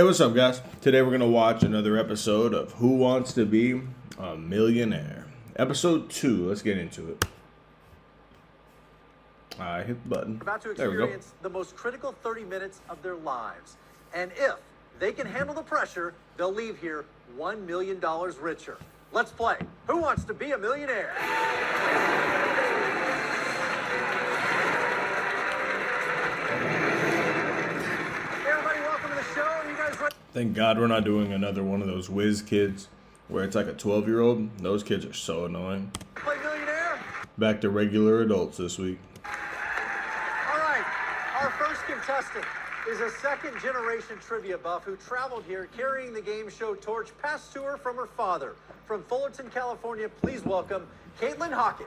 Hey, what's up, guys? Today we're going to watch another episode of Who Wants to Be a Millionaire? Episode 2. Let's get into it. I hit the button. About to There we go. experience the most critical 30 minutes of their lives. And if they can handle the pressure, they'll leave here $1 million richer. Let's play. Who Wants to Be a Millionaire? Hey, everybody, welcome to the show. Are you guys ready? Thank God we're not doing another one of those whiz kids where it's like a 12-year-old. Those kids are so annoying. Play Millionaire? Back to regular adults this week. All right, our first contestant is a second-generation trivia buff who traveled here carrying the game show torch passed to her from her father. From Fullerton, California, please welcome Caitlin Hockett.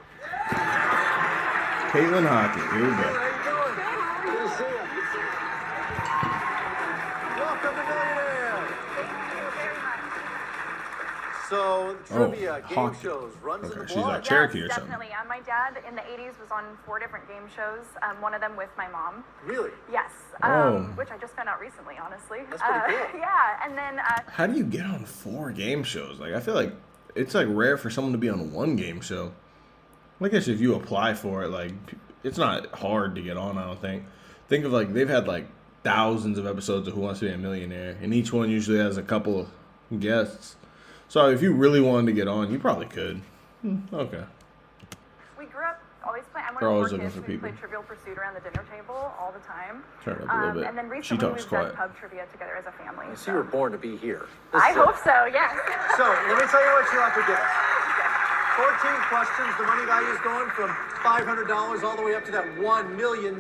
Caitlin Hockett, here we How go. you doing? Good to see you. Welcome to Millionaire. So, trivia game Hockett. shows runs in the Okay, she's blood. like Cherokee or Yes, something. definitely. My dad in the 80s was on 4 different game shows, one of them with my mom. Really? Yes, Oh. which I just found out recently, honestly. That's pretty cool. Yeah, and then How do you get on 4 game shows? Like, I feel like it's like rare for someone to be on one game show. I guess if you apply for it, like, it's not hard to get on, I don't think. Think of, like, they've had, like, thousands of episodes of Who Wants to Be a Millionaire, and each one usually has a couple of guests. So if you really wanted to get on, you probably could. Okay. we grew up always playing. I'm one They're of always the 4 looking kids for who people. played Trivial Pursuit around the dinner table all the time. Turn it up a little bit. And then She recently talks we've quiet. done pub trivia together as a family. So you were born to be here. I hope so, yes. So, let me tell you what you're up against. 14 questions. The money value is going from $500 all the way up to that $1 million.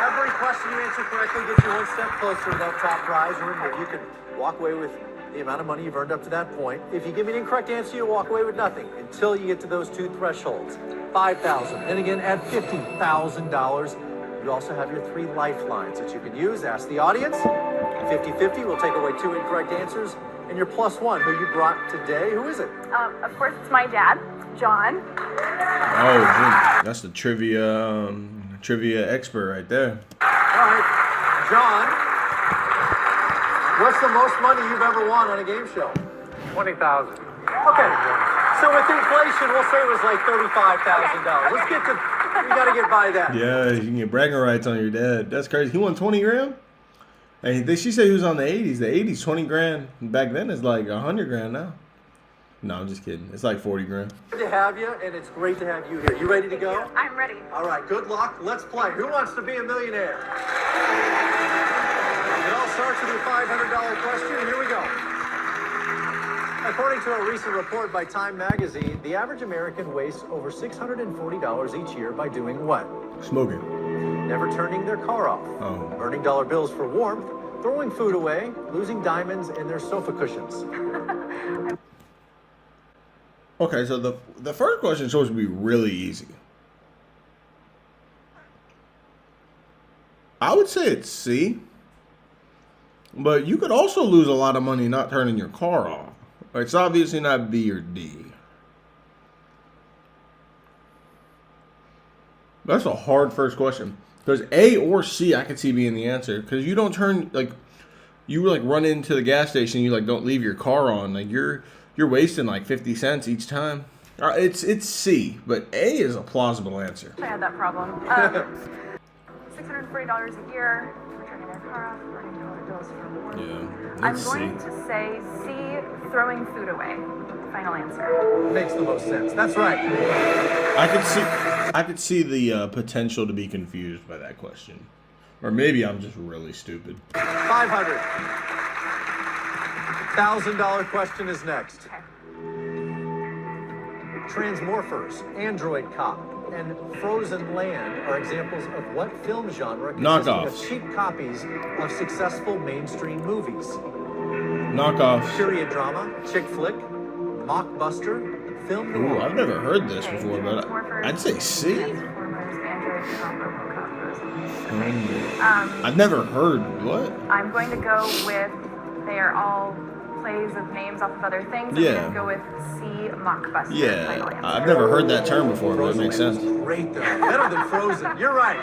Every question you answer correctly gets you one step closer to that top prize. Remember, you can walk away with the amount of money you've earned up to that point. If you give me an incorrect answer, you walk away with nothing until you get to those 2 thresholds. $5,000. Then again, add $50,000. You also have your 3 lifelines that you can use. Ask the audience. 50-50 will take away 2 incorrect answers. And your +1, who you brought today, who is it? Of course, it's my dad, John. Oh, dude, that's the trivia expert right there. All right, John, what's the most money you've ever won on a game show? 20,000. Okay, so with inflation, we'll say it was like $35,000. Let's get to, we got to get by that. Yeah, you can get bragging rights on your dad. That's crazy. He won 20 grand? Hey, she said he was on the 80s. The 80s, 20 grand. Back then, it's like 100 grand now. No, I'm just kidding. It's like 40 grand. Good to have you, and it's great to have you here. You ready to go? I'm ready. All right, good luck. Let's play. Who Wants to Be a Millionaire? It all starts with your $500 question. Here we go. According to a recent report by Time Magazine, the average American wastes over $640 each year by doing what? Smoking. Never turning their car off, Oh. earning dollar bills for warmth, throwing food away, losing diamonds in their sofa cushions. Okay, so the first question is supposed to be really easy. I would say it's C. But you could also lose a lot of money not turning your car off. It's obviously not B or D. That's a hard first question. Because A or C, I could see being the answer. Because you don't turn, like, you like run into the gas station, you like don't leave your car on. Like you're wasting like 50 cents each time. It's C, but A is a plausible answer. I had that problem. $640 a year, returning their car off, earning dollar bills for warmth. Yeah, I'm it's going C. to say C, throwing food away. Final answer. Makes the most sense. That's right. I could see the potential to be confused by that question, or maybe I'm just really stupid. $1,000 question is next. Okay. Transmorphers, Android Cop, and Frozen Land are examples of what film genre consisting of Knockoffs. cheap copies of successful mainstream movies? Knockoff. Period drama, chick flick, mockbuster, film Ooh, noir. I've never heard this Okay, before, but Transmorphers, I'd say C. Transformers, Android, Cop, RoboCop, Frozen. I've never heard what? I'm going to go with, they are all plays of names off of other things. Yeah. I'm going to go with C, mockbuster. Final Yeah, answer. I've never heard that term before, but it Frozen makes Land sense. was great though. Better than Frozen. You're right.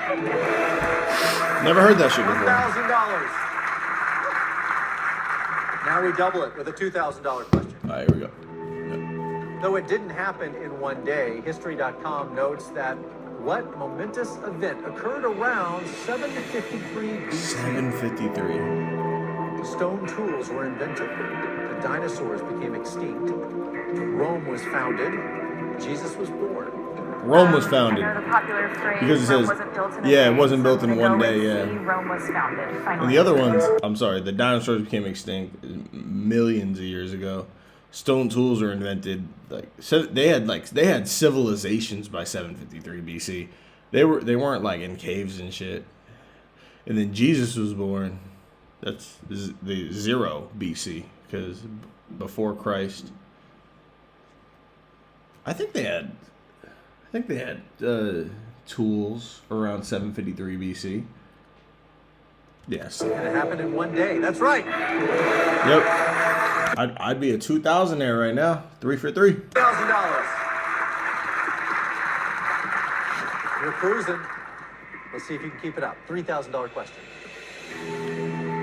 Never heard that shit before. $1,000. Now we double it with a $2,000 question. All right, here we go. Though it didn't happen in one day, History.com notes that what momentous event occurred around 753 BC? 753. Stone tools were invented. The dinosaurs became extinct. Rome was founded. Jesus was born. Rome was founded. I know the popular phrase, Because it Rome says, wasn't built in a yeah, day, it wasn't so built in I'm one gonna go day, with yeah. C, Rome was founded. Final And the other answer. ones, I'm sorry, the dinosaurs became extinct millions of years ago. Stone tools were invented they had civilizations by 753 BC. They weren't like in caves and shit. And then Jesus was born. That's the 0 BC because before Christ. I think they had tools around 753 BC. Yes. And it happened in one day. That's right. Yep. I'd be a 2,000 there right now. 3 for 3. $1,000. You're cruising. Let's see if you can keep it up. $3,000 question.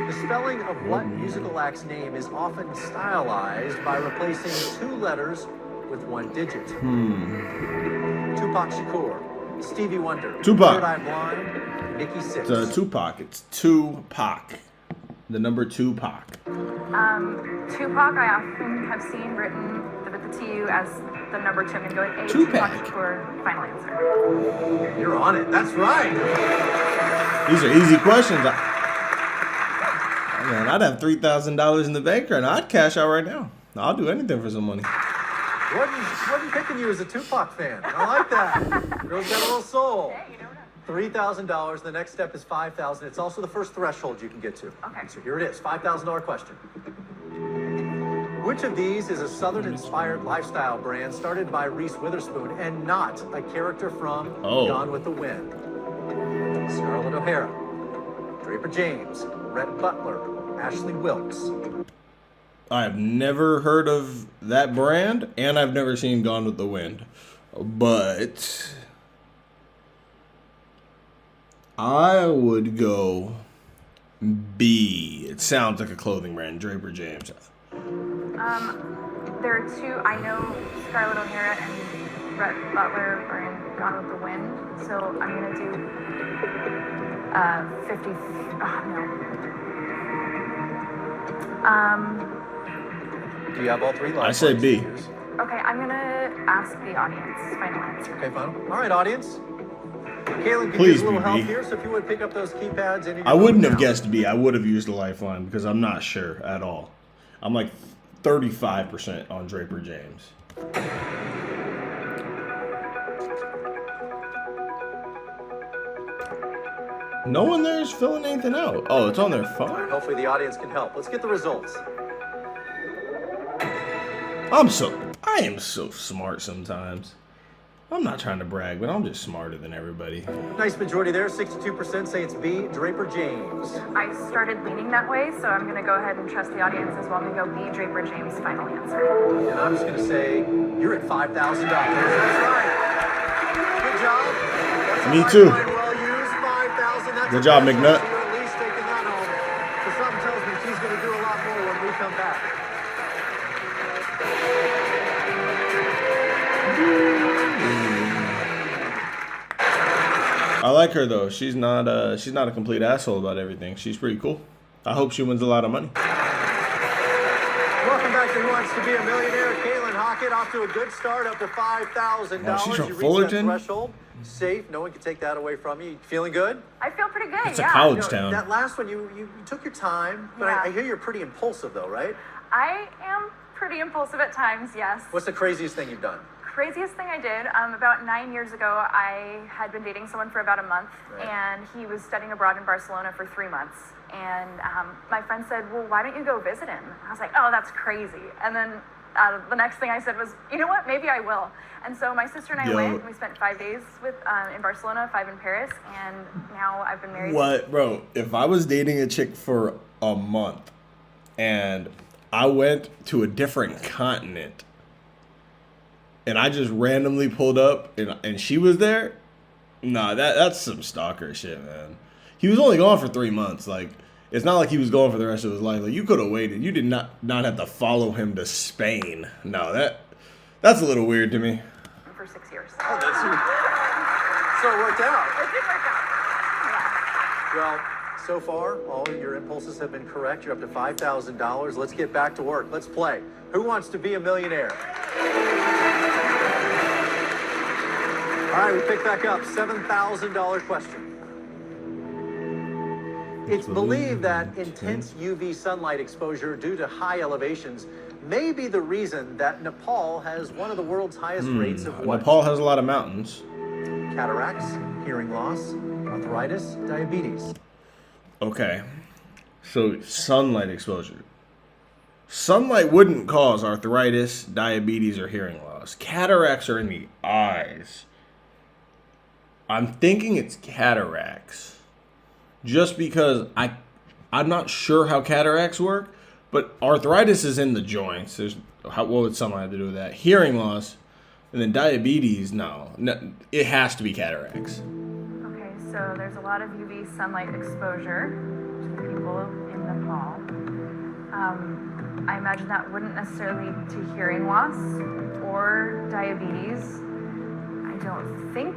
The spelling of what musical act's name is often stylized by replacing 2 letters with 1 digit? Tupac Shakur, Stevie Wonder, Tupac. Third Eye Blind, Nikki Sixx. It's Tupac. It's Tupac. The number 2 Pac. Tupac, I often have seen written with the TU as the number 2. I'm going to go with A. Tupac. Shakur, final answer. You're on it. That's right. These are easy questions. Man, I'd have $3,000 in the bank right now. I'd cash out right now. I'll do anything for some money. Wasn't picking you as a Tupac fan. I like that. Girl's got a little soul. Hey, you don't know. $3,000. The next step is $5,000. It's also the first threshold you can get to. Okay. So here it is. $5,000 question. Which of these is a Southern-inspired lifestyle brand started by Reese Witherspoon and not a character from Gone with the Wind? Scarlett O'Hara, Draper James, Rhett Butler, Ashley Wilkes. I've never heard of that brand, and I've never seen Gone with the Wind. But I would go B. It sounds like a clothing brand, Draper James. There are 2. I know Scarlett O'Hara and Rhett Butler are in Gone with the Wind, so I'm going to do 50. Oh, no. Do you have all 3 lifelines? I said B. Okay, I'm going to ask the audience. Final answer. Okay, final. All right, audience. Kaylin, can Please use a little be help B. here, so if you would pick up those keypads. And I wouldn't have guessed B. I would have used the lifeline because I'm not sure at all. I'm like 35% on Draper James. No one there is filling anything out. Oh, it's on their All phone? right, hopefully the audience can help. Let's get the results. I am so smart sometimes. I'm not trying to brag, but I'm just smarter than everybody. Nice majority there. 62% say it's B, Draper James. I started leaning that way, so I'm going to go ahead and trust the audience as well. I'm going to go B, Draper James, final answer. And I'm just going to say you're at $5,000. That's right. Good job. That's Me a too. lifeline well used. 5,000. That's Good a job, blessing. McNutt. So you're at least taking that home. So something tells me she's going to do a lot more when we come back. I like her though. She's not a complete asshole about everything. She's pretty cool. I hope she wins a lot of money. Welcome back to Who Wants to Be a Millionaire. Kaylin Hockett off to a good start, up to $5,000. Oh, she's from You reached Fullerton? that threshold. Safe. No one can take that away from you. Feeling good? I feel pretty good, It's a yeah. college town. That last one, you took your time, but Yeah. I hear you're pretty impulsive though, right? I am pretty impulsive at times, yes. What's the craziest thing you've done? Craziest thing I did, about 9 years ago, I had been dating someone for about a month, Right. and he was studying abroad in Barcelona for 3 months. And my friend said, well, why don't you go visit him? I was like, oh, that's crazy. And then the next thing I said was, you know what, maybe I will. And so my sister and I went, and we spent 5 days in Barcelona, 5 in Paris, and now I've been married. What, bro? If I was dating a chick for a month and I went to a different continent and I just randomly pulled up and she was there, nah, that's some stalker shit, man. He was only gone for 3 months. Like, It's not like he was going for the rest of his life. Like, you could have waited. You did not have to follow him to Spain. No, that's a little weird to me. For 6 years. Oh, that's so it worked out. It did work out. Yeah. Well, so far, all of your impulses have been correct. You're up to $5,000. Let's get back to work. Let's play. Who wants to be a millionaire? All right, we pick back up. $7,000 question. It's believed that intense UV sunlight exposure due to high elevations may be the reason that Nepal has one of the world's highest rates of what? Nepal has a lot of mountains. Cataracts, hearing loss, arthritis, diabetes. Okay. So, sunlight exposure. Sunlight wouldn't cause arthritis, diabetes, or hearing loss. Cataracts are in the eyes. I'm thinking it's cataracts. Just because I'm not sure how cataracts work, but arthritis is in the joints. What would sunlight have to do with that? Hearing loss, and then diabetes, no, it has to be cataracts. Okay, so there's a lot of UV sunlight exposure to people in Nepal. I imagine that wouldn't necessarily lead to hearing loss or diabetes. I don't think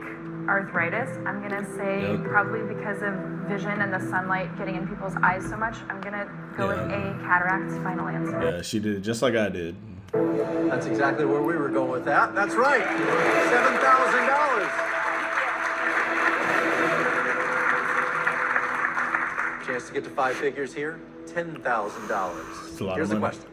arthritis. I'm gonna say probably because of vision and the sunlight getting in people's eyes so much. I'm gonna go with A, cataracts. Final answer. Yeah, she did it just like I did. That's exactly where we were going with that. That's right. $7,000. Chance to get to 5 figures here. $10,000. Here's the question.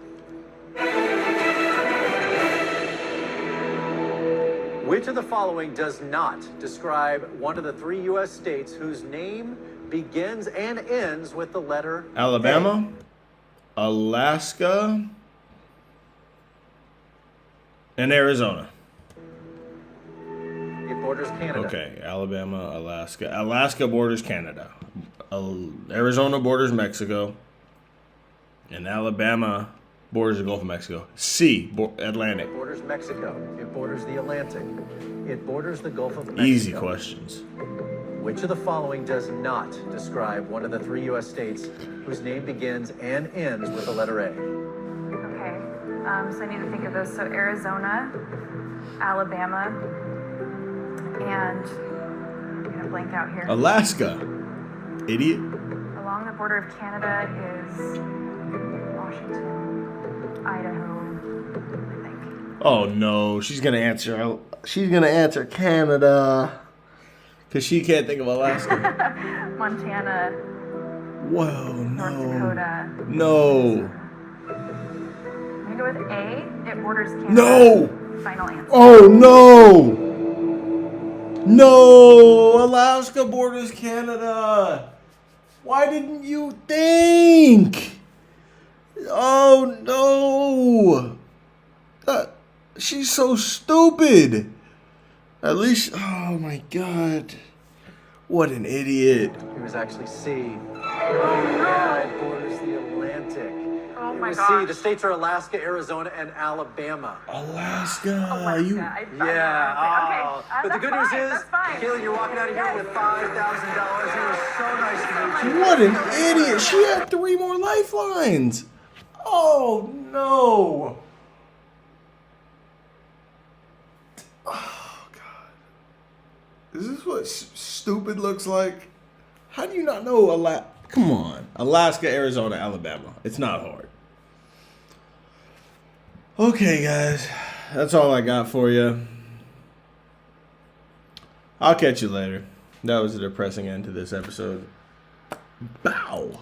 Which of the following does not describe one of the 3 U.S. states whose name begins and ends with the letter Alabama, Alaska, and Arizona. It borders Canada. Okay, Alabama, Alaska. Alaska borders Canada. Arizona borders Mexico. And Alabama borders the Gulf of Mexico. C, Atlantic. It borders Mexico. It borders the Atlantic. It borders the Gulf of Mexico. Easy questions. Which of the following does not describe one of the 3 U.S. states whose name begins and ends with the letter A? Okay, so I need to think of those. So Arizona, Alabama, and I'm gonna blank out here. Alaska. Idiot. Along the border of Canada is Washington, Idaho, I think. Oh no, she's gonna answer Canada. Cause she can't think of Alaska. Montana, Whoa, North no. Dakota. No. I'm gonna go with A. It borders Canada. No. Final answer. Oh no. No, Alaska borders Canada. Why didn't you think? Oh no. She's so stupid. At least, oh my God. What an idiot. It was actually C. Yeah, it borders the Atlantic. Oh It my was gosh. C. The states are Alaska, Arizona, and Alabama. Alaska. Alaska. You. I Yeah. Okay. Oh. But the That's good news fine, is, that's fine. Kayla, you're walking out of here with $5,000. It was so nice to meet you. What an idiot. She had 3 more lifelines. Oh no. Oh God. Is this what stupid looks like? How do you not know Come on. Alaska, Arizona, Alabama. It's not hard. Okay, guys. That's all I got for you. I'll catch you later. That was a depressing end to this episode. Bow.